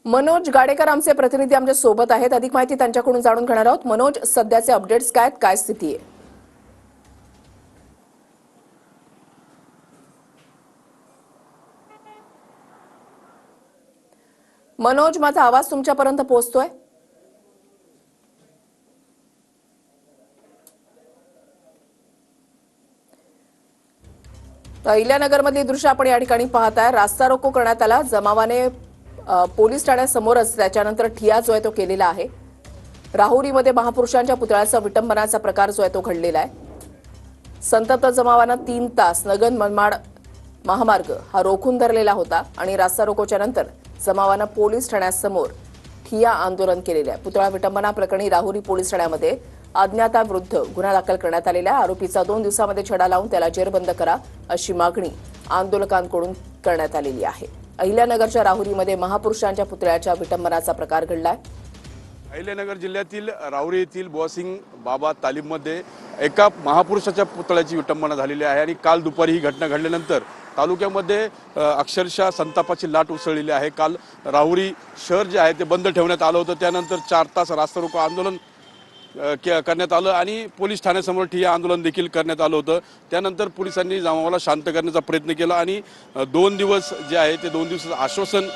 मनोज गाडेकर आमचे प्रतिनिधी आमच्या सोबत आहेत। अधिक माहिती त्यांच्याकडून जाणून घेणार आहोत। मनोज, सध्याचे अपडेट्स काय आहेत, काय स्थिती आहे? मनोज, माझा आवाज तुमच्यापर्यंत पोहोचतोय? अहिल्यानगरमधली दृश्य आपण या ठिकाणी पाहताय। रास्ता रोको करण्यात आला जमावाने पोलीस ठाण्यासमोरच, त्याच्यानंतर ठिया जो आहे तो केलेला आहे। राहुरीमध्ये महापुरुषांच्या पुतळ्याचा विटंबनाचा प्रकार जो आहे तो घडलेला आहे। संतप्त जमावानं 3 तास नगन मनमाड महामार्ग हा रोखून धरलेला होता आणि रास्ता रोकोच्या नंतर जमावानं पोलीस ठाण्यासमोर ठिया आंदोलन केलेले आहे। पुतळा विटंबना प्रकरणी राहुरी पोलीस ठाण्यामध्ये अज्ञाताविरुद्ध गुन्हा दाखल करण्यात आलेला आहे। आरोपीचा 2 दिवसांमध्ये छडा लावून त्याला जेरबंद करा अशी मागणी आंदोलकांकडून करण्यात आलेली आहे। अहिल्यानगरच्या राहुरीमध्ये महापुरुषांच्या पुतळ्याच्या विटंबनाचा प्रकार घडलाय। अहिल्यानगर जिल्ह्यातील राहुरी येथील बुआसिंग बाबा तालीममध्ये एका महापुरुषाच्या पुतळ्याची विटंबना झालेली आहे आणि काल दुपारी ही घटना घडल्यानंतर तालुक्यामध्ये अक्षरशः संतापाची लाट उसळलेली आहे। काल राहुरी शहर जे आहे ते बंद ठेवण्यात आलं होतं। त्यानंतर 4 तास रास्ता रोको आंदोलन करण्यात आलं आणि पोलीस ठाण्यासमोर ठिय्या आंदोलन देखील करण्यात आलं होतं। त्यानंतर पोलिसांनी जमावाला शांत करण्याचा प्रयत्न केला आणि 2 दिवस जे आहे ते 2 दिवसाचं आश्वासन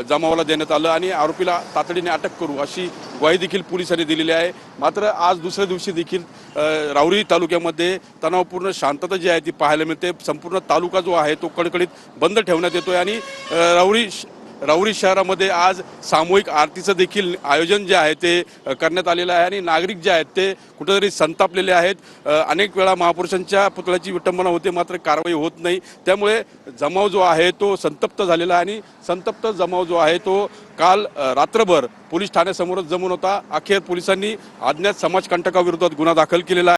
जमावाला देण्यात आलं आणि आरोपीला तातडीने अटक करू अशी ग्वाही देखील पोलिसांनी दिलेली आहे। मात्र आज दुसऱ्या दिवशी देखील राहुरी तालुक्यामध्ये तणावपूर्ण शांतता जी आहे ती पाहायला मिळते। संपूर्ण तालुका जो आहे तो कडकडीत बंद ठेवण्यात येतोय आणि राहुरी शहरामध्ये आज सामूहिक आरतीचं देखील आयोजन जे आहे ते करण्यात आलेलं आहे आणि नागरिक जे आहेत ते कुठेतरी संतापलेले आहेत। अनेक वेळा महापुरुषांच्या पुतळ्याची विटंबना होते मात्र कारवाई होत नाही, त्यामुळे जमाव जो आहे तो संतप्त झालेला आहे आणि संतप्त जमाव जो आहे तो काल रात्रभर पोलीस ठाण्यासमोरच जमून होता। अखेर पोलिसांनी अज्ञात समाजकंटकाविरोधात गुन्हा दाखल केलेला आहे।